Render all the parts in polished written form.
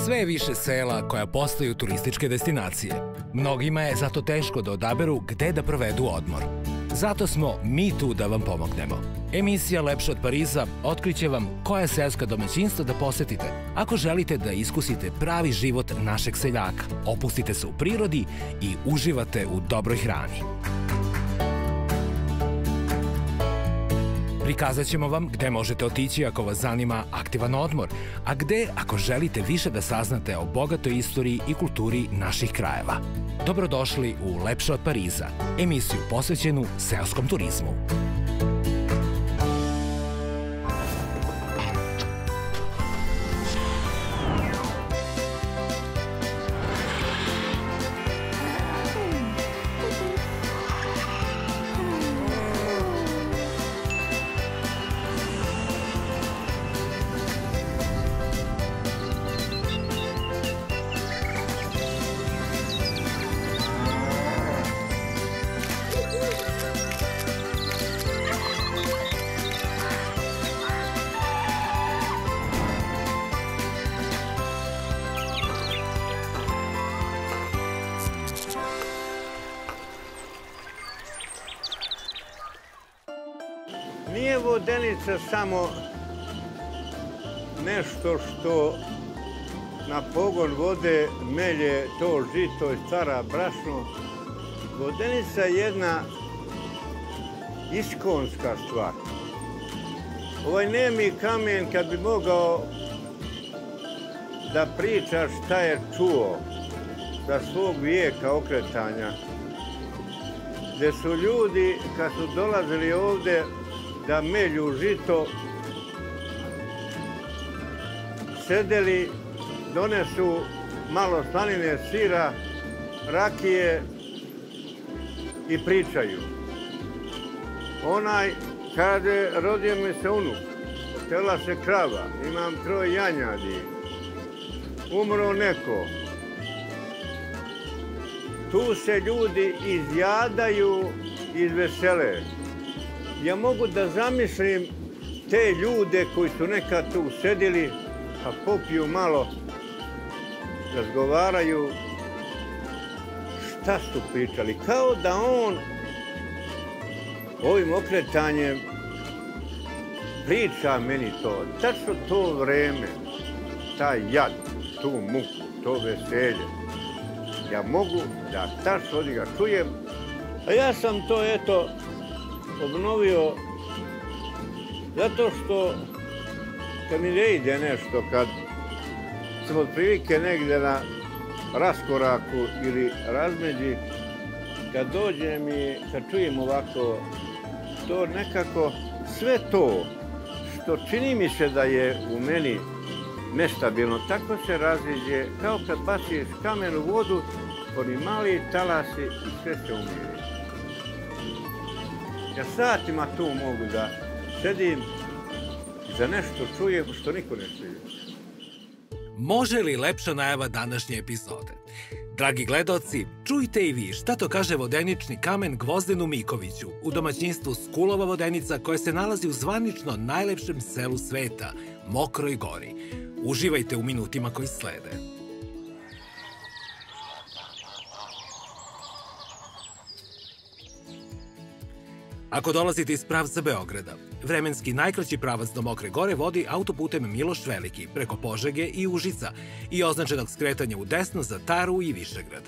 Sve je više sela koja postaju turističke destinacije. Mnogima je zato teško da odaberu gde da provedu odmor. Zato smo mi tu da vam pomognemo. Emisija Lepše od Pariza otkriće vam koja selska domaćinstva da posetite ako želite da iskusite pravi život našeg seljaka, opustite se u prirodi i uživate u dobroj hrani. Prikazat ćemo vam gde možete otići ako vas zanima aktivan odmor, a gde ako želite više da saznate o bogatoj istoriji i kulturi naših krajeva. Dobrodošli u Lepše od Pariza, emisiju posvećenu seoskom turizmu. Nije vodenica samo nešto što na pogon vode melje to žito i stvara brašno. Vodenica je jedna iskonska stvar. Ovaj nemi kamen, kad bi mogao da priča šta je čuo za svog vijeka okretanja, gde su ljudi, kad su dolazili ovde da melju žito, sedeli, donesu malo slanine, sira, rakije i pričaju. Onaj kaže, rodio mi se unuk, tela se krava, imam 3 janjadi, umro neko. Tu se ljudi izjadaju, izvesele. Ja mogu da zamislim te ljude koji su nekad tu sedili, pa popiju malo, razgovaraju, šta su pričali. Kao da on ovim okretanjem priča meni to. Tačno to vreme, taj jad, tu muku, to veselje. Ja mogu da tačno od njega čujem, a ja sam to, eto, obnovio zato što kad mi ne ide nešto, kad sam otprilike negde na raskoraku ili razmeđi, kad dođem i kad čujem ovako, to nekako sve to što čini mi se da je u meni nestabilno, tako se raziđe kao kad baciš kamen u vodu, oni mali talasi i sve se umiri. Ja satima tu mogu da sedim i da nešto čujem što niko ne čuje. Može li lepša najava današnje epizode? Dragi gledaoci, čujte i vi šta to kaže vodenični kamen Gvozdenu Mikoviću u domaćinstvu Skulova Vodenica koje se nalazi u zvanično najlepšem selu sveta, Mokroj Gori. Uživajte u minutima koji slede. Ako dolazite iz pravca Beograda, vremenski najkraći pravac do Mokre Gore vodi autoputem Miloš Veliki preko Požege i Užica i označenog skretanja u desno za Taru i Višegrad.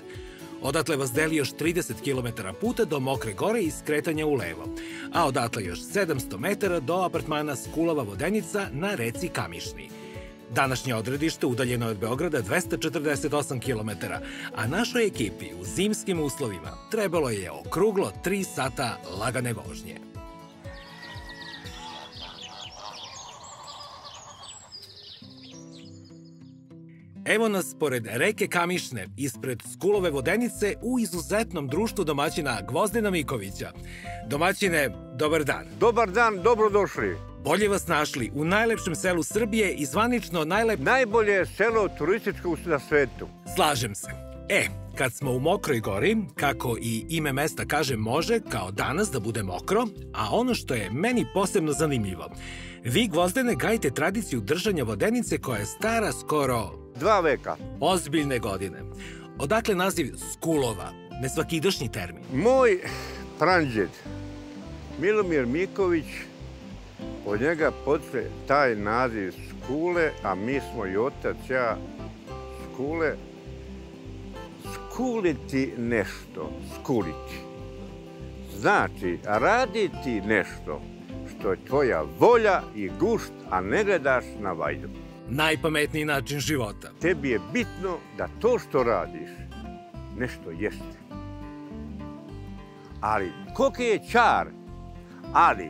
Odatle vas deli još 30 km puta do Mokre Gore i skretanja u levo, a odatle još 700 metara do apartmana Skulova Vodenica na reci Kamišni. Današnje odredište udaljeno je od Beograda 248 km, a našoj ekipi u zimskim uslovima trebalo je okruglo 3 sata lagane vožnje. Evo nas pored reke Kamišne, ispred Skulove Vodenice u izuzetnom društvu domaćina Gvozdena Mikovića. Domaćine, dobar dan. Dobar dan, dobrodošli. Bolje vas našli u najlepšem selu Srbije i zvanično najbolje selo turističko na svetu. Slažem se. Kad smo u Mokroj Gori, kako i ime mesta kaže, može, kao danas, da bude mokro, a ono što je meni posebno zanimljivo, vi, Gvozdene, gajite tradiciju držanja vodenice koja je stara skoro 2 veka. Ozbiljne godine. Odakle naziv Skulova, nesvakidašnji termin? Moj pranđed, Milomir Miković, od njega potiče taj naziv Skule, a mi smo i otac, ja, Skule. Skuliti nešto, skuliti. Znači, raditi nešto što je tvoja volja i gušt, a ne gledaš na vajdu. Najpametniji način života. Tebi je bitno da to što radiš nešto jeste. Ali, koliki je čar, ali,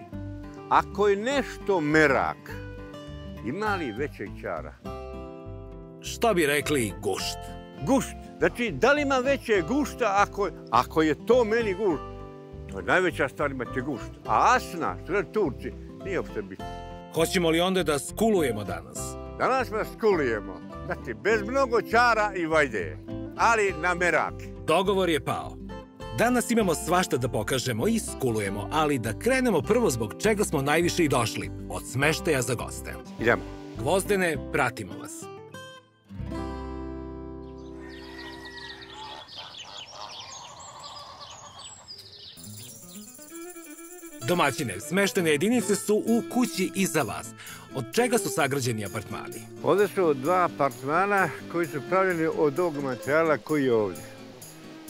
ako je nešto merak, ima li većeg čara? Što bi rekli gušt? Gušt. Znači, da li ima veće gušta ako je to meni gušt? To je najveća stvar, imate gušt. A asna, što je Turci, nije uopšte bitno. Hoćemo li onda da skulujemo danas? Danas vas skulujemo. Znači, bez mnogo čara i vajde, ali na merak. Dogovor je pao. Danas imamo svašta da pokažemo i skulujemo, ali da krenemo prvo zbog čega smo najviše i došli. Od smeštaja za goste. Idemo. Gvozdene, pratimo vas. Domaćine, smeštene jedinice su u kući iza vas. Od čega su sagrađeni apartmani? Ovde su 2 apartmana koji su pravljeni od ovog materijala koji je ovde.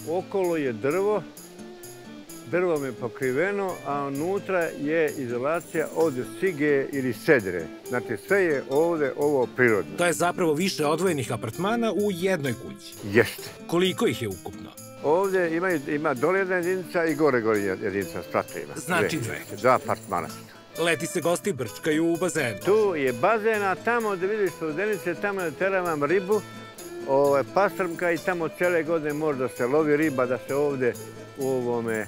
Okolo je drvo, drvom je pokriveno, a unutra je izolacija od sige ili sedre. Znači, sve je ovde ovo prirodno. To je zapravo više odvojenih apartmana u jednoj kući. Jeste. Koliko ih je ukupno? Ovde ima dole jedna jedinica i gore jedinica, spratovima. Znači 2. 2 apartmana. Leti se gosti brčkaju u bazenu. Tu je bazen, a tamo da vidiš Studenice, tamo je teravam ribu, pastrmka i tamo cele godine može da se lovi riba, da se ovde u ovome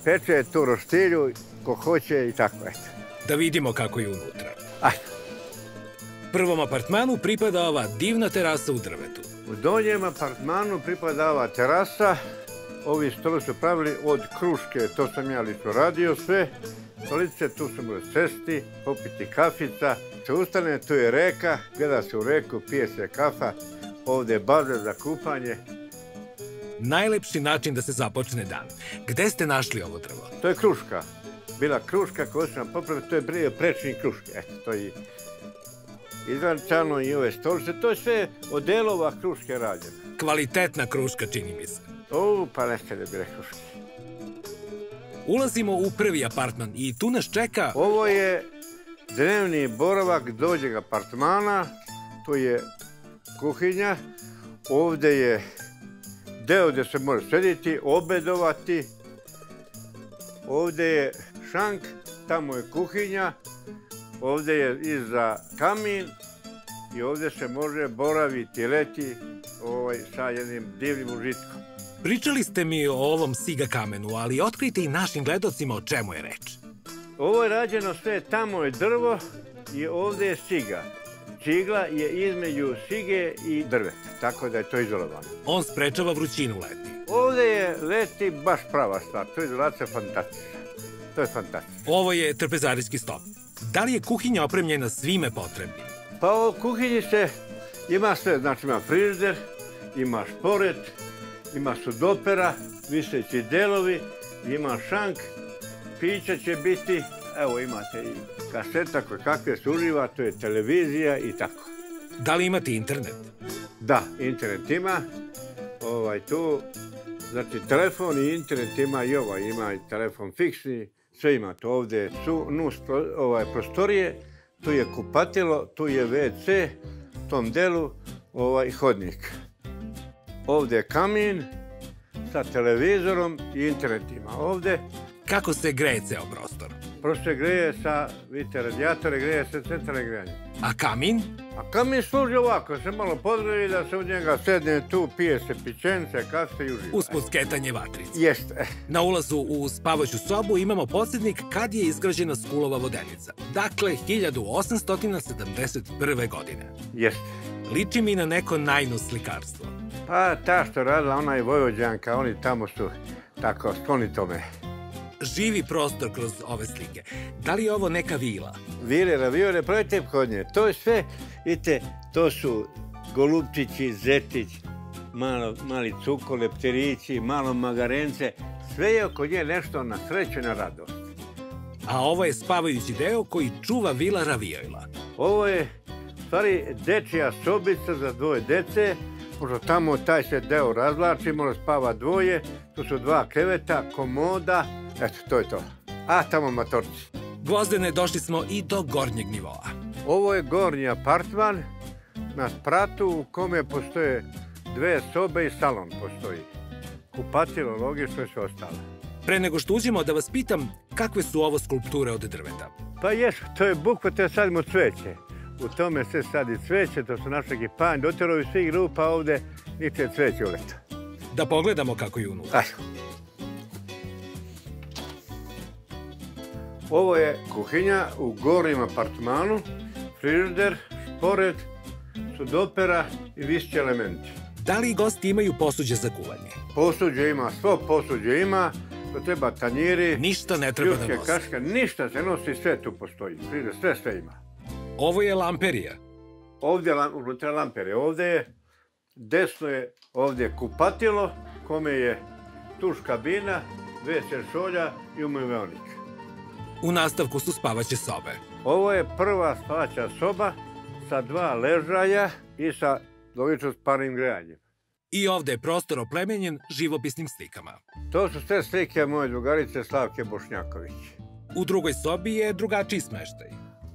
peče, tu roštilju, ko hoće i tako eto. Da vidimo kako je unutra. Ajde. Prvom apartmanu pripada ova divna terasa u drvetu. U donjem apartmanu pripada ova terasa. Ovi stoli su pravili od kruške, to sam ja lično radio sve. Stolice, tu su mogli sesti, popiti kafica. Se ustane, tu je reka, gleda se u reku, pije se kafa. Ovde je bazen za kupanje. Najlepši način da se započne dan. Gde ste našli ovo drvo? To je kruška. Bila kruška koju sam popravio, to je prečnik kruške. Eto, to je izvančano i ove stolice. To je sve od delova kruške rađeno. Kvalitetna kruška, čini mi se. Pa neke da bi rekao. Ulazimo u prvi apartman i tu nas čeka... Ovo je dnevni boravak dođeg apartmana. Tu je kuhinja. Ovde je deo gde se može sediti, obedovati. Ovde je šank, tamo je kuhinja. Ovde je iza kamin i ovde se može boraviti leti sa jednim divnim užitkom. Pričali ste mi o ovom siga kamenu, ali otkrijte i našim gledocima o čemu je reč. Ovo je rađeno sve, tamo je drvo i ovde je siga. Cigla je između sige i drveta, tako da je to izolovano. On sprečava vrućinu leti. Ovde je leti baš prava stvar, to je izolacija fantastična. To je fantastično. Ovo je trpezarijski stop. Da li je kuhinja opremljena svime potrebnim? Pa u kuhinji se ima sve, znači ima frižider, ima šporet, ima sudopera, viseći delovi, ima šank, pića će biti, evo imate i kaseta koje kakve se uživa, to je televizija i tako. Da li imate internet? Da, internet ima, tu, znači telefon i internet ima i ima i telefon fiksni, sve ima to ovde su prostorije, tu je kupatilo, tu je WC, u tom delu hodnik. Ovde je kamin sa televizorom i internet ima ovde. Kako se greje ceo prostor? Prosto se greje sa, vidite, radijatore, greje se centralne grejanje. A kamin? A kamin služi ovako, se malo podrevi da se u njega sedne tu, pije se pićence, kafe i uživa. Usput skretanje vatrice. Jeste. Na ulazu u spavaću sobu imamo podsjetnik kad je izgrađena Skulova vodenica. Dakle, 1871. godine. Jeste. Liči mi na neko najno slikarstvo. Pa ta što radila, ona je Vojvođanka, oni tamo su tako skloni tome. Živi prostor kroz ove slike. Da li je ovo neka vila? Vile, raviole, pravite kod nje. To je sve, vidite, to su golupčići, zetić, mali cuko, leptirići, malo magarence. Sve je oko nje nešto na sreću i na radost. A ovo je spavajući deo koji čuva Vila Raviola. Ovo je, u stvari, dečija sobica za dvoje dece, pošto tamo taj se deo razvlači, može spava dvoje, tu su 2 kreveta, komoda, eto, to je to. A tamo matorci. Gvozdene, došli smo i do gornjeg nivoa. Ovo je gornji apartman na spratu u kome postoje 2 sobe i salon postoji. Kupatilo, logično i sve ostalo. Pre nego što uđemo, da vas pitam kakve su ovo skulpture od drveta? Pa jesu, to je bukva, to sadimo cveće. U tome se sadi cveće, to su naše ekipanj, doterovi svih grupa ovde, niti je cveće uleta. Da pogledamo kako je unutra. Ajde. Ovo je kuhinja u gornjem apartmanu, frižider, šporet, sudopera i višći elementi. Da li gosti imaju posuđe za kuvanje? Posuđe ima, svo posuđe ima, to treba tanjiri, ništa ne treba da nosi. Kaška, ništa se nosi, sve tu postoji, frižider, sve ima. Ovo je lamperija. Ovdje je unutra lamperija, ovdje je, desno je ovdje kupatilo, kome je tuš kabina, 2 šolja i umivaonik. U nastavku su spavaće sobe. Ovo je prva spavaća soba sa 2 ležaja i sa logično parnim grejanjem. I ovde je prostor oplemenjen živopisnim slikama. To su sve slike moje drugarice Slavke Bošnjaković. U drugoj sobi je drugačiji smeštaj.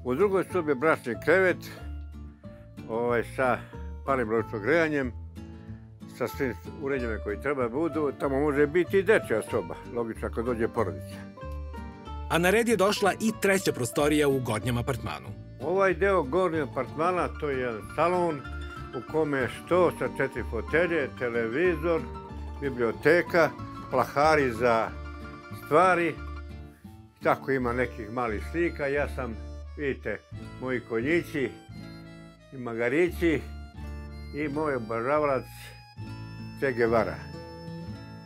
U drugoj sobi je bračni krevet sa parnim logičnim grejanjem, sa svim uređajima koji treba budu. Tamo može biti i dečja soba, logično ako dođe porodica. A na red je došla i 3. prostorija u gornjem apartmanu. Ovaj deo gornjeg apartmana, to je jedan salon u kome je sto sa 4 fotelje, televizor, biblioteka, plahari za stvari. Tako ima nekih malih slika. Ja sam, vidite, moji konjići i magarići i moj obožavalac Che Guevara.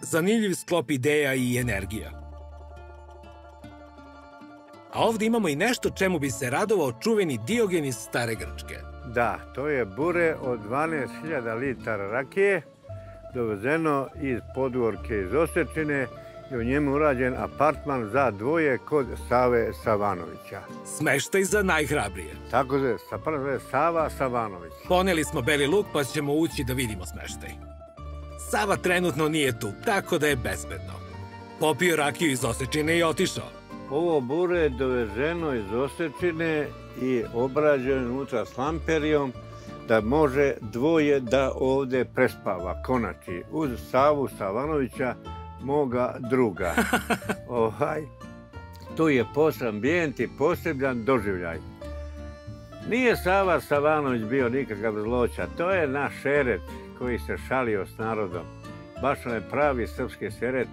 Zanimljiv sklop ideja i energija. A ovdje imamo i nešto čemu bi se radovao čuveni Diogen iz Stare Grčke. Da, to je bure od 12.000 litara rakije, dovezeno iz Podgorke iz Osečine i u njemu urađen apartman za dvoje kod Save Savanovića. Smeštaj za najhrabrije. Tako se, Sava Savanović. Poneli smo beli luk pa ćemo ući da vidimo smeštaj. Sava trenutno nije tu, tako da je bezbedno. Popio rakiju iz Osečine i otišao. Ovo bure je dovezeno iz Osečine i obrađeno unutra s lamperijom da može dvoje da ovde prespava, konači, uz Savu Savanovića, moga druga. Tu je poseban ambijent i poseban doživljaj. Nije Sava Savanović bio nikakav zloća, to je naš šeret koji se šalio s narodom. Baš on je pravi srpski šeret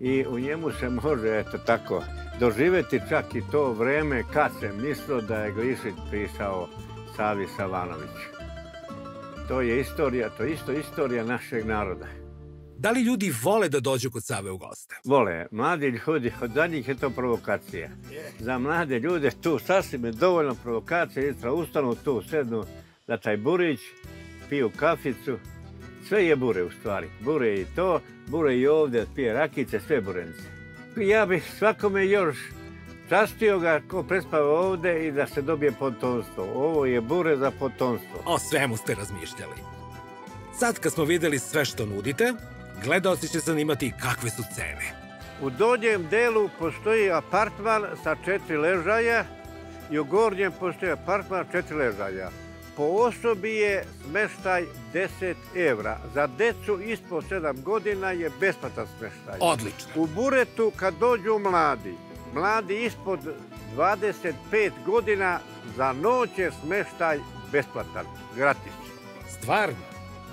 i u njemu se može, eto tako, doživjeti čak i to vreme kad se mislilo da je Glišić pisao Savi Savanoviću. To je istorija, to je isto istorija našeg naroda. Da li ljudi vole da dođu kod Save u goste? Vole. Mladi ljudi, od zadnjih je to provokacija. Za mlade ljude tu sasvim je dovoljno provokacija, jutra ustanu tu, sednu na taj burić, piju kaficu. Sve je bure u stvari. Bure je i to, bure i ovdje, pije rakice, sve burenice. Ja bih svakome još častio ga ko prespava ovde i da se dobije potomstvo. Ovo je bure za potomstvo. O svemu ste razmišljali. Sad kad smo videli sve što nudite, gledaoci će zanimati kakve su cene. U donjem delu postoji apartman sa 4 ležaja i u gornjem postoji apartman 4 ležaja. Po osobi je smeštaj 10 evra. Za decu ispod 7 godina je besplatan smeštaj. Odlično. U buretu kad dođu mladi ispod 25 godina, za noć je smeštaj besplatan, gratis. Stvarno?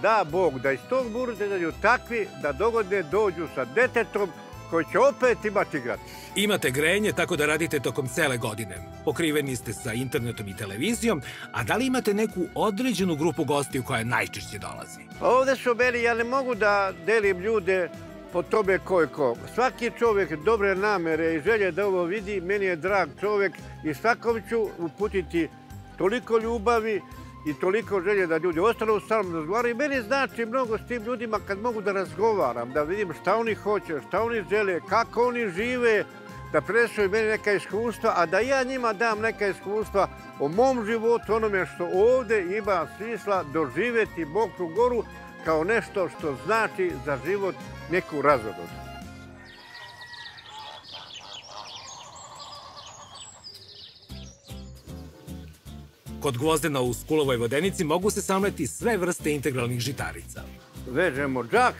Da, Bog, da iz tog bureta dođu takvi da dogodine dođu sa detetom koji će opet imati gratis. Imate grejanje tako da radite tokom cele godine. Pokriveni ste sa internetom i televizijom, a da li imate neku određenu grupu gostiju koja najčešće dolazi? Ovde su meni, ja ne mogu da delim ljude po tome ko je ko. Svaki čovjek dobre namere i želje da ovo vidi, meni je drag čovjek i svakom ću uputiti toliko ljubavi i toliko želje da ljudi ostanu sa mnom razgovaraju. I meni znači mnogo s tim ljudima kad mogu da razgovaram, da vidim šta oni hoće, šta oni žele, kako oni žive, da prenesu meni neka iskustva, a da ja njima dam neka iskustva o mom životu, onome što ovde ima smisla doživjeti Mokru Goru kao nešto što znači za život neku razonodu. Kod Gvozdena u Skulovoj Vodenici mogu se samleti sve vrste integralnih žitarica. Vežemo džak.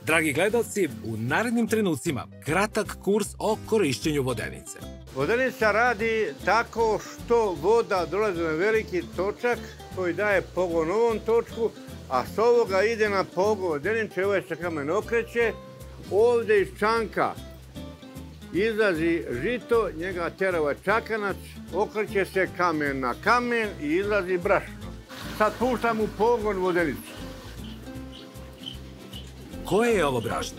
Dragi gledalci, u narednim trenucima kratak kurs o korišćenju vodenice. Vodenica radi tako što voda dolazi na veliki točak koji daje pogon ovom točku, a s ovoga ide na pogon vodenice, ovaj se kamen okreće. Ovde iz čanka izlazi žito, njega tera ovaj čakanac, okreće se kamen na kamen i izlazi brašno. Sad puštam u pogon vodenicu. Koje je ovo brašno?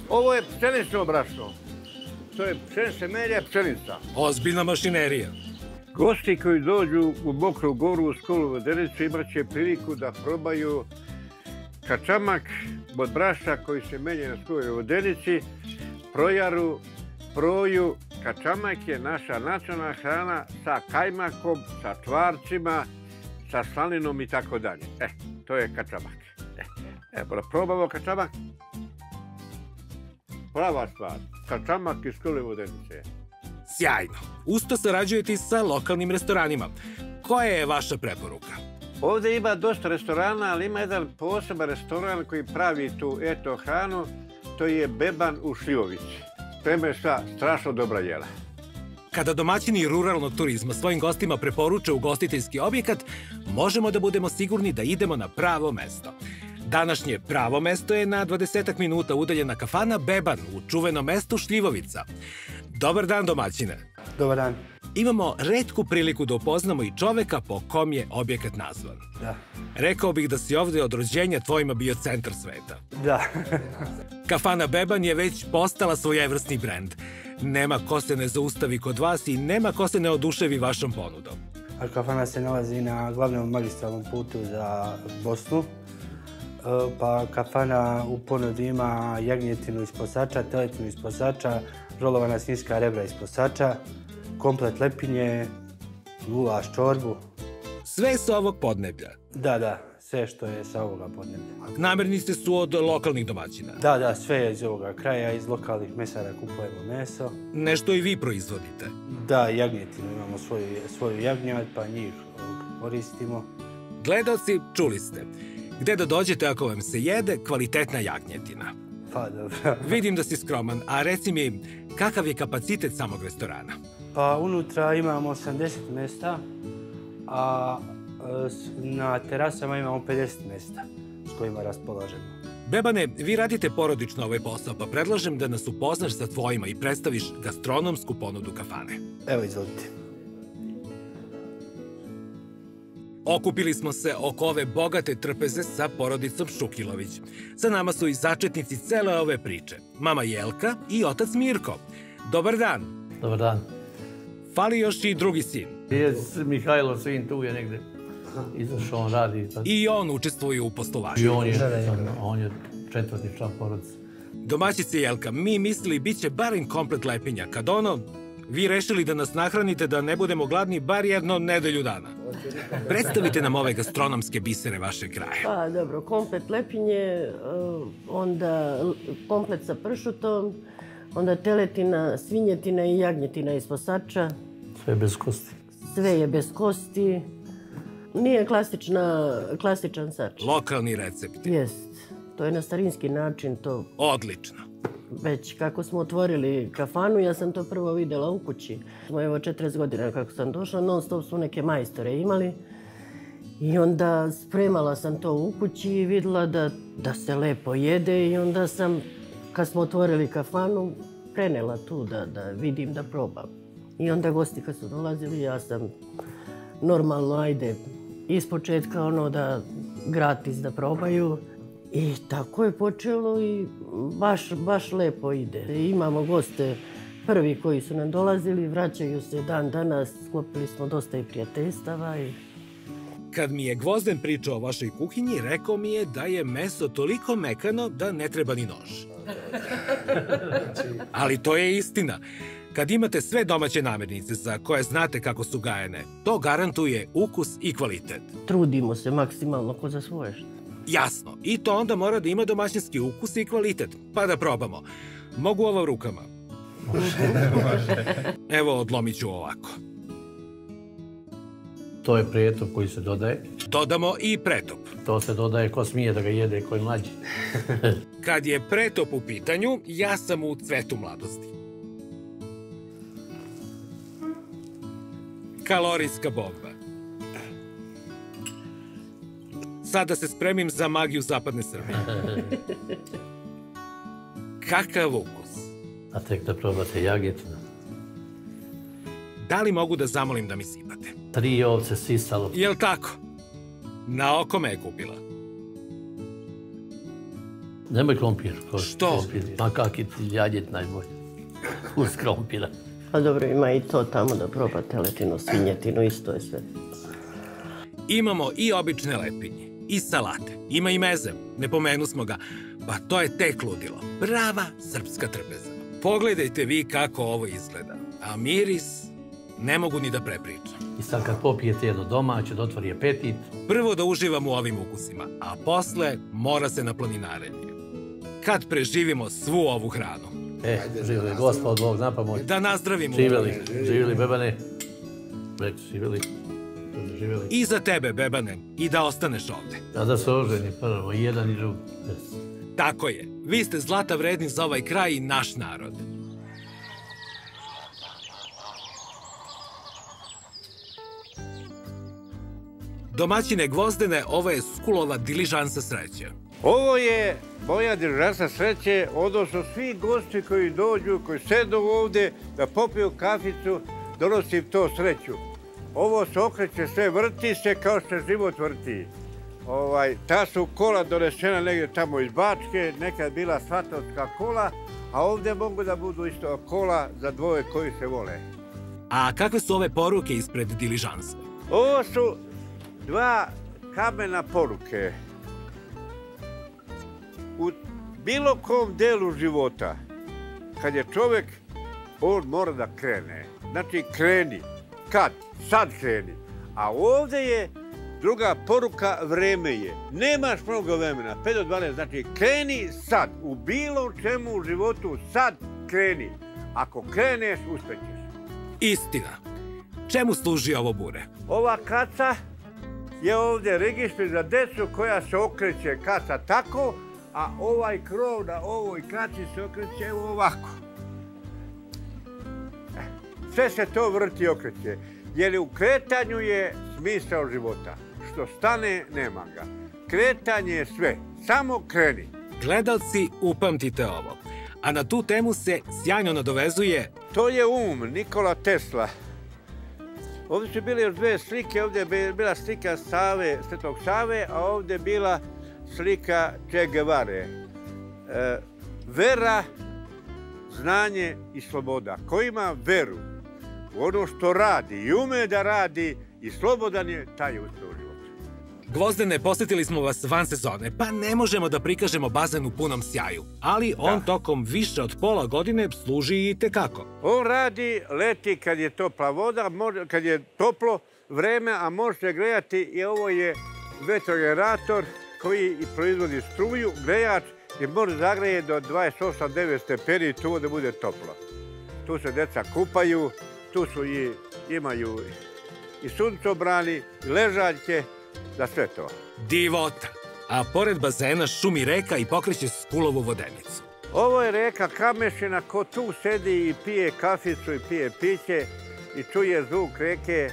Ovo je pšenično brašno. To je pšenice melje, pšenica. Ozbiljna mašinerija. Gosti koji dođu u Mokru Goru u Skulovu Vodenicu imat će priliku da probaju kačamak od brašna koji se melje na Skulovoj Vodenici, projaru, proju. Kačamak je naša nacionalna hrana sa kajmakom, sa čvarcima, sa slaninom i tako dalje. To je kačamak. Probamo kačamak. Prava stvar. Kačamak iz Skulove Vodenice. Sjajno. Usto sarađujete i sa lokalnim restoranima. Koja je vaša preporuka? Ovde ima dosta restorana, ali ima jedan poseban restoran koji pravi tu hranu. To je Beban u Šljivovici. Spremaju sva strašno dobra jela. Kada domaćini ruralnog turizma svojim gostima preporuče ugostiteljski objekat, možemo da budemo sigurni da idemo na pravo mesto. Današnje pravo mesto je na 20 minuta udaljena kafana Beban u čuvenom mestu Šljivovica. Dobar dan, domaćine. Dobar dan. Imamo retku priliku da upoznamo i čoveka po kom je objekat nazvan. Da. Rekao bih da si ovde od rođenja tvojima bio centar sveta. Da. Kafana Beban je već postala svojevrsni brend. Nema ko se ne zaustavi kod vas i nema ko se ne oduševi vašom ponudom. Kafana se nalazi na glavnom magistralnom putu za Bosnu. Pa kafana u ponudi ima jagnjetinu iz posača, teletinu iz posača, rolovana svinjska rebra iz posača, komplet lepinje, gulaš, čorbu. Sve sa ovog podneblja? Da, sve što je sa ovoga podneblja. Namirnice su od lokalnih domaćina? Da, sve je iz ovoga kraja, iz lokalnih mesara kupujemo meso. Nešto i vi proizvodite? Da, jagnjetinu, imamo svoju jagnjad, pa njih koristimo. Gledalci, čuli ste. Gde da dođete ako vam se jede kvalitetna jagnjetina? Pa dobro. Vidim da si skroman, a reci mi, kakav je kapacitet samog restorana? Pa unutra imamo 80 mesta, a na terasama imamo 50 mesta s kojima raspolažemo. Bebane, vi radite porodično ovaj posao, pa predlažem da nas upoznaš sa tvojima i predstaviš gastronomsku ponudu kafane. Evo, izvolite. Okupili smo se oko ove bogate trpeze sa porodicom Šukilović. Sa nama su i začetnici cele ove priče. Mama Jelka i otac Mirko. Dobar dan. Dobar dan. Fali još i drugi sin. Je Mihajlo, sin tu je negde. Izašao, on radi. I on učestvuje u poslovanju. I on je četvrti član porodice. Domaćice Jelka, mi mislili bit će barem komplet lepinja. Kad vi rešili da nas nahranite da ne budemo gladni bar jedno nedelju dana. Predstavite nam ove gastronomske bisere vašeg kraja. Pa dobro, komplet lepinje, onda komplet sa pršutom, onda teletina, svinjetina i jagnjetina iz posača. Sve bez kosti. Sve je bez kosti. Nije klasičan sač. Lokalni recepti. Jest. To je na starinski način to. Odlično. Već kako smo otvorili kafanu, ja sam to prvo videla u kući. Evo 40 godina kako sam došla, non stop su neke majstore imali. I onda spremala sam to u kući i videla da se lepo jede. I onda sam, kad smo otvorili kafanu, prenela tu da vidim, da probam. I onda gosti kad su dolazili, ja sam normalno, ajde, ispočetka da gratis da probaju. I tako je počelo i baš lepo ide. Imamo goste prvi koji su nam dolazili, vraćaju se dan danas, sklopili smo dosta i prijateljstava. Kad mi je Gvozden pričao o vašoj kuhinji, rekao mi je da je meso toliko mekano da ne treba ni nož. Ali to je istina. Kad imate sve domaće namirnice za koje znate kako su gajene, to garantuje ukus i kvalitet. Trudimo se maksimalno ko za svoje. Jasno. I to onda mora da ima domaćinski ukus i kvalitet. Pa da probamo. Mogu ovo rukama? Može. Evo, odlomit ću ovako. To je pretop koji se dodaje. Dodamo i pretop. To se dodaje ko smije da ga jede, ko je mlađi. Kad je pretop u pitanju, ja sam u cvetu mladosti. Kalorijska bomba. Sada se spremim za magiju zapadne Srbije. Kakav ukus? A tek da probate jagetinu. Da li mogu da zamolim da mi sipate? 3 ovce sisalo. Jel tako? Na oko me je kupila. Nemoj krompir. Što? Ma kaki ti jaget najbolje. Uz krompira. Pa dobro, ima i to tamo da proba teletinu, svinjetinu, isto je sve. Imamo i obične lepinje, i salate, ima i meze, ne pomenu smo ga, pa to je tek ludilo. Prava srpska trpeza. Pogledajte vi kako ovo izgleda, a miris ne mogu ni da prepričam. I sad kad popijete jedno domaće, da otvori apetit. Prvo da uživam u ovim ukusima, a posle mora se na planinarenje. Kad preživimo svu ovu hranu. Živjeli, Gospod Bog, na pomoć. Da nazdravimo. Živjeli, Bebane. Živjeli. I za tebe, Bebane, i da ostaneš ovde. A da se oženi prvo, i jedan i drugi. Tako je. Vi ste zlata vredni za ovaj kraj i naš narod. Domaćine Gvozdene, ovo je Skulova diližansa sreće. Ovo je moja diližansa sreće, odnosno svi gosti koji dođu, koji sedu ovde da popiju kaficu, donosim to sreću. Ovo se okreće, sve vrti se kao što život vrti. Ta su kola donesena negdje tamo iz Bačke, nekad bila svatovska kola, a ovde mogu da budu isto kola za dvoje koji se vole. A kakve su ove poruke ispred diližanse? Ovo su 2 kamena poruke. U bilo kom delu života, kad je čovjek, on mora da krene. Znači, kreni. Kad? Sad kreni. A ovde je druga poruka, vreme je. Nemaš mnogo vremena, 5 do 12, znači kreni sad. U bilo čemu u životu sad kreni. Ako kreneš, uspećeš. Istina. Čemu služi ovo bure? Ova kaca je ovde registar za decu koja se okreće kaca tako, a ovaj krov na ovoj kaci se okreće ovako. Sve se to vrti i okreće, jer u kretanju je smisao života. Što stane, nema ga. Kretanje je sve, samo kreni. Gledalci, upamtite ovo. A na tu temu se sjajno nadovezuje... To je Nikola Tesla. Ovdje su bile još 2 slike, ovdje je bila slika Svetog Save, a ovdje je bila slika Che Guevare. Vera, znanje i sloboda. Ko ima veru u ono što radi i ume da radi i slobodan je, taj je uspeo u životu. Gvozdene, posjetili smo vas van sezone, pa ne možemo da prikažemo bazen u punom sjaju. Ali on tokom više od pola godine služi i tekako. On radi, leti kad je topla voda, kad je toplo vreme, a može se grejati i ovo je vetrogenerator koji i proizvodi struju, grejač i može zagreje do 28-9 stepeni i tu da bude toplo. Tu se deca kupaju, tu su imaju i suncobrani, i ležaljke, za sve to. Divota. A pored bazena šumi reka i pokreće Skulovu vodenicu. Ovo je reka Kamešina, ko tu sedi i pije kaficu i pije piće i čuje zvuk reke,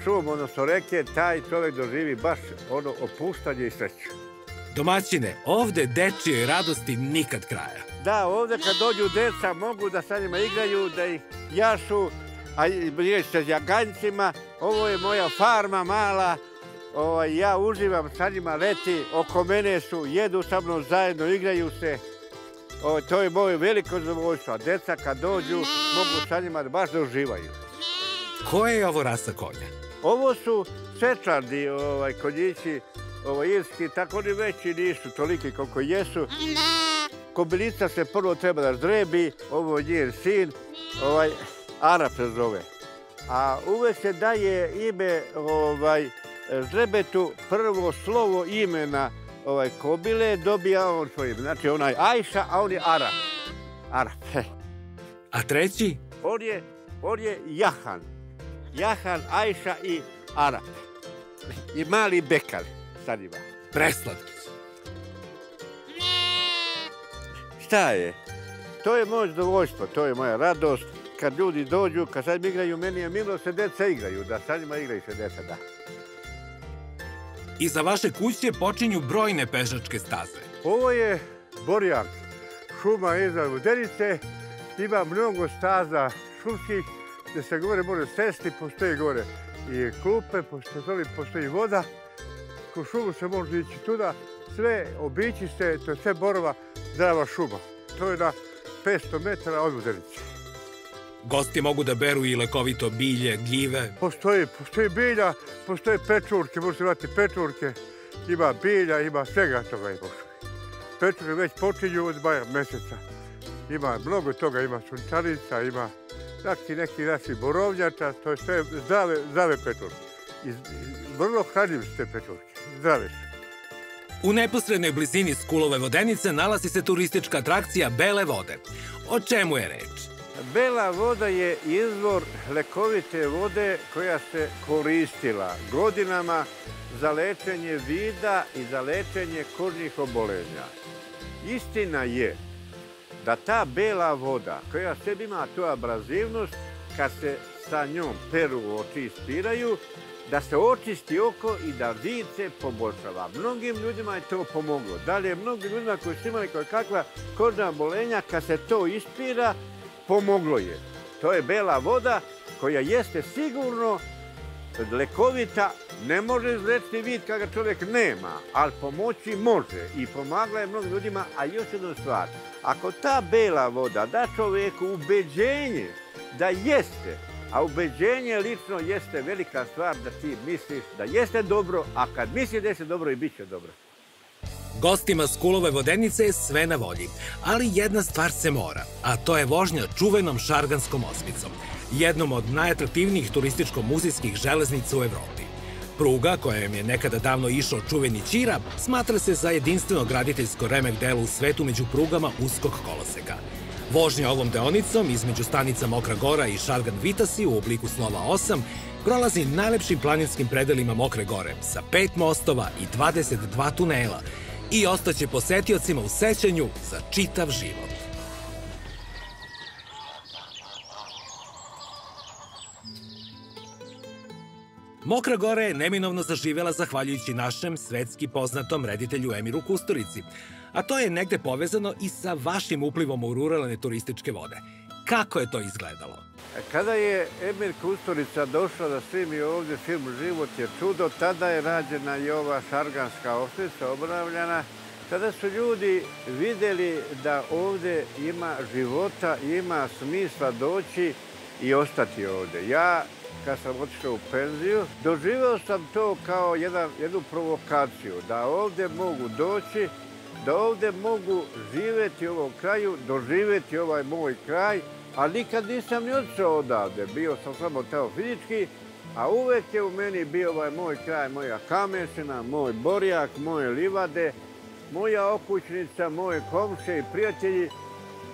šum, odnosno reke, taj čovjek doživi baš ono opuštanje i sreću. Domaćine, ovde dečije radosti nikad kraja. Da, ovde kad dođu deca mogu da sa njima igraju, da ih jašu, a igraju se s jaganjcima. Ovo je moja farma mala, ja uživam sa njima, leti, oko mene su, jedu sa mnom zajedno, igraju se. To je moje veliko zadovoljstvo. Deca kad dođu mogu sa njima baš da uživaju. Koja je ovo rasa konja? Ovo su sečardi konjići irski, tako oni veći nisu toliki koliko jesu. Kobilica se prvo treba da ždrebi, ovo je njen sin, Arap se zove. A uvek se daje ime ždrebetu, prvo slovo imena kobile dobija on svoje ime. Znači onaj Ajša, a on je Arap. A treći? On je Jahan. Jahan, Ajša i Arap. I mali bekar sad ima. Preslatki. Šta je? To je moje zadovoljstvo, to je moja radost. Kad ljudi dođu, kad sad igraju, meni je milo se deca igraju, da sad njima igraju se deca, da. Iza vaše kuće počinju brojne pešačke staze. Ovo je Borjak, šuma iza Vodenice. Ima mnogo staza šumskih gde se gore može sesti, postoji gore i klupe, postoji voda. Kroz šumu se može ići tuda, sve obići se, to je sve borova, zdrava šuma. To je na 500 metara od Vodenice. Gosti mogu da beru i lekovito bilje, gljive. Postoji bilja, postoje pečurke, možete imati pečurke, ima bilja, ima svega toga i postoji. Pečurke već počinju od maja meseca. Ima mnogo toga, ima sunčanica, ima neki naši borovnjača, to je sve zdrave pečurke. I vrlo hranjive su te pečurke, zdrave su. U neposrednoj blizini Skulove Vodenice nalazi se turistička atrakcija Bele vode. O čemu je reč? Bela voda je izvor lekovite vode koja se koristila godinama za lečenje vida i za lečenje kožnih obolenja. Istina je da ta bela voda koja sebi ima tu abrazivnost, kad se sa njom peru oči ispiraju, da se očisti oko i da vid se poboljšava. Mnogim ljudima je to pomoglo. Dalje, mnogim ljudima koji su imali kakva kožna obolenja, kad se to ispira, pomoglo je. To je bela voda koja jeste sigurno lekovita, ne može izlečiti vid kada čovjek nema, ali pomoći može i pomagla je mnogim ljudima. A još jedna stvar, ako ta bela voda da čovjeku ubeđenje da jeste, a ubeđenje lično jeste velika stvar da ti misliš da jeste dobro, a kad misliš da jeste dobro i bit će dobro. Gostima Skulove Vodenice je sve na volji, ali jedna stvar se mora, a to je vožnja čuvenom šarganskom osmicom, jednom od najatraktivnijih turističko-muzejskih železnica u Evropi. Pruga, kojom je nekada davno išao čuveni Ćira, smatra se za jedinstveno graditeljsko remek delo u svetu među prugama uskog koloseka. Vožnja ovom deonicom između stanica Mokra Gora i Šargan Vitasi u obliku slova 8 prolazi najlepšim planinskim predelima Mokre Gore sa 5 mostova i 22 tunela i ostaće posetiocima u sećanju za čitav život. Mokra Gora je neminovno zaživela zahvaljujući našem svetski poznatom reditelju Emiru Kusturici, a to je negde povezano i sa vašim uplivom u ruralne turističke vode. Kako je to izgledalo? Kada je Emir Kusturica došao da snimi ovdje film Život je čudo, tada je rađena i ova šarganska osmica obnavljana. Tada su ljudi vidjeli da ovdje ima života, ima smisla doći i ostati ovdje. Ja, kad sam otišao u penziju, doživeo sam to kao jednu provokaciju, da ovdje mogu doći, da ovdje mogu živjeti u ovom kraju, doživjeti ovaj moj kraj, a nikad nisam ni otišao odavde. Bio sam samo tamo fizički, a uvek je u meni bio ovaj moj kraj, moja Kamešina, moj Borjak, moje livade, moja okućnica, moje komšije i prijatelji.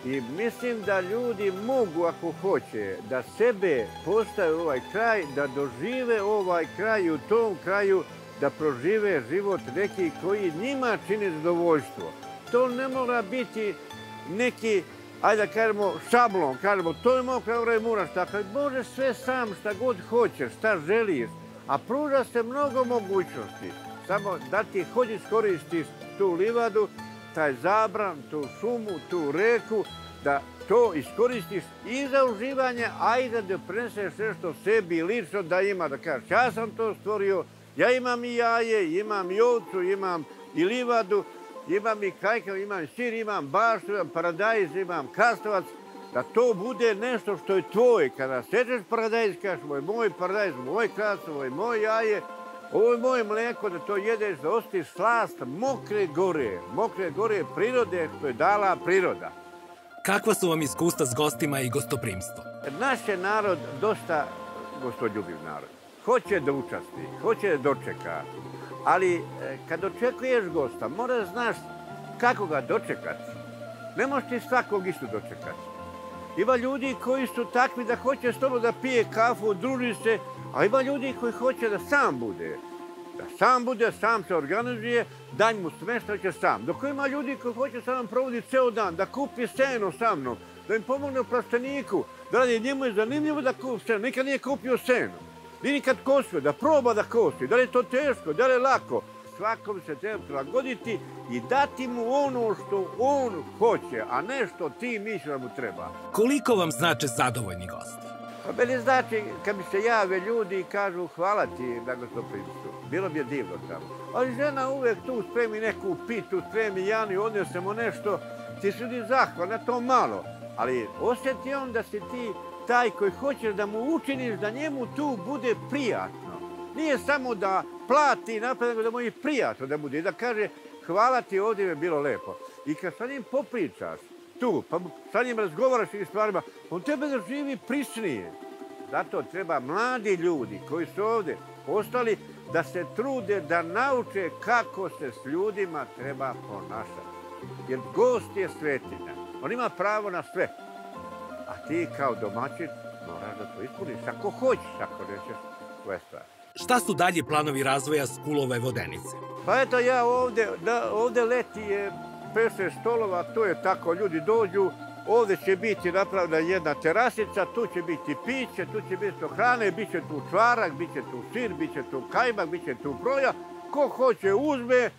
I mislim da ljudi mogu, ako hoće, da sebe postave ovaj kraj, da dožive ovaj kraj i u tom kraju da prožive život neki koji njima čini zadovoljstvo. To ne mora biti neki, ajde da kažemo, šablon, kažemo, to je moj kraj, moraš tako. Može sve sam, šta god hoćeš, šta želiš, a pruža se mnogo mogućnosti. Samo da ti hoćeš koristiš tu livadu, taj zabran, tu šumu, tu reku, da to iskoristiš i za uživanje, a i da doprineseš nešto sebi lično, da ima, da kažeš, ja sam to stvorio, ja imam i jaje, imam i ovcu, imam i livadu, imam i kajkav, imam sir, imam baštu, imam paradajz, imam krastavac, Da to bude nešto što je tvoje. Kada sečeš paradajz, kažeš ovo je moj paradajz, moj kras, ovo je moj jaje, ovo je moje mlijeko, da to jedeš, da ostiš slast Mokre Gore prirode što je dala priroda. Kakva su vam iskustva s gostima i gostoprimstvom? Naš je narod dosta gostoljubiv narod. Hoće da učasti, hoće da dočeka, ali kad očekuješ gosta, moraš znaš kako ga dočekati. Ne možeš ti svakog isto dočekati. Ima ljudi koji su takvi da hoće s tobom da pije kafu, druži se, a ima ljudi koji hoće da sam bude. Da sam bude, sam se organizuje, daj mu smeštaj će sam. Dok ima ljudi koji hoće sa mnom provoditi ceo dan, da kupi seno sa mnom, da im pomogne u plasteniku, da radi, njemu je zanimljivo da kupi seno, nikad nije kupio seno. Nije nikad kosio, da proba da kosi, da li je to teško, da li je lako. Svakom se treba prilagoditi i dati mu ono što on hoće, a ne što ti misliš da mu treba. Koliko vam znače zadovoljni gosti? Pa meni znači, kad mi se jave ljudi i kažu hvala ti na gostoprimstvu, bilo bi je divno tamo. Ali žena uvek tu spremi neku pitu, spremi Janu, odnesemo nešto, ti su ljudi zahvalni, na to malo. Ali osjeti on da si ti taj koji hoćeš da mu učiniš, da njemu tu bude prijatno. Nije samo da plati napred, nego da mu je prijatno da bude i da kaže hvala ti, ovdje je bilo lepo. I kad sa njim popričaš tu, pa sa njim razgovaraš i stvarima, on tebe da živi prisnije. Zato treba mladi ljudi koji su ovdje ostali da se trude da nauče kako se s ljudima treba ponašati. Jer gost je svetinja, on ima pravo na sve. A ti kao domaćin moraš da to ispuniš ako hoćeš, ako nećeš svoje stvari. Šta su dalji planovi razvoja Skulove Vodenice? Pa eto ja ovdje leti je 50 stolova, to je tako, ljudi dođu, ovdje će biti napravljena jedna terasica, tu će biti piće, tu će biti hrane, bit će tu čvarak, bit će tu sir, bit će tu kajmak, bit će tu broja. Ko hoće uzme,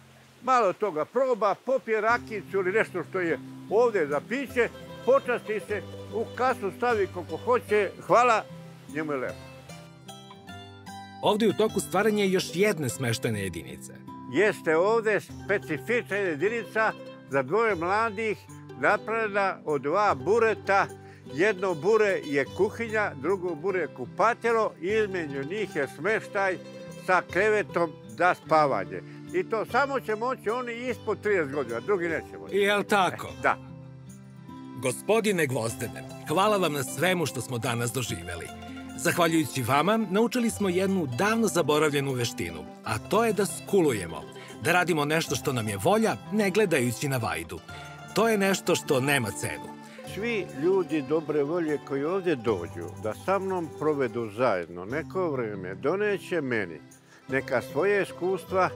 malo toga proba, popije rakicu ili nešto što je ovdje za piće, počasti se, u kasu stavi koliko hoće, hvala, njemu je lepo. Ovdje je u toku stvaranja još jedne smeštene jedinice. Jeste ovdje specifična jedinica za dvoje mladih, napravljena od 2 bureta. Jedno bure je kuhinja, drugo bure je kupatilo, između njih je smeštaj sa krevetom za spavanje. I to samo će moći oni ispod 30 godina, drugi neće moći. Jel' tako? Da. Gospodine Gvozdene, hvala vam na svemu što smo danas doživeli. Zahvaljujući vama, naučili smo jednu davno zaboravljenu veštinu, a to je da skulujemo, da radimo nešto što nam je volja, ne gledajući na vajdu. To je nešto što nema cenu. Svi ljudi dobre volje koji ovdje dođu, da sa mnom provedu zajedno neko vrijeme, doneće meni neka svoje iskustva,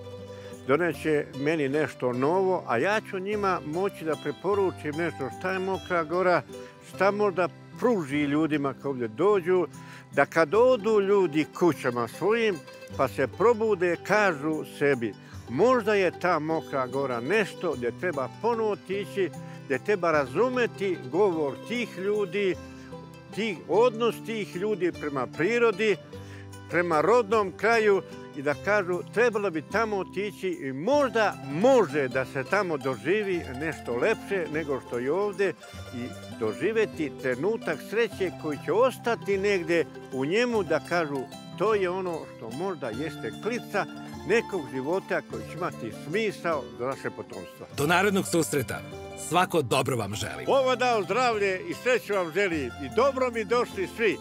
doneće meni nešto novo, a ja ću njima moći da preporučim nešto šta je Mokra Gora, šta možda pruži ljudima kad ovdje dođu, da kad odu ljudi kućama svojim, pa se probude, kažu sebi, možda je ta Mokra Gora nešto gdje treba ponovo otići, gdje treba razumeti govor tih ljudi, odnos tih ljudi prema prirodi, prema rodnom kraju i da kažu trebalo bi tamo otići i možda može da se tamo doživi nešto lepše nego što je ovdje i doživeti trenutak sreće koji će ostati negdje u njemu da kažu to je ono što možda jeste klica nekog života koji će imati smisao za naše potomstvo. Do narednog susreta. Svako dobro vam želim. Ovo dao zdravlje i sreću vam želim i dobro mi došli svi.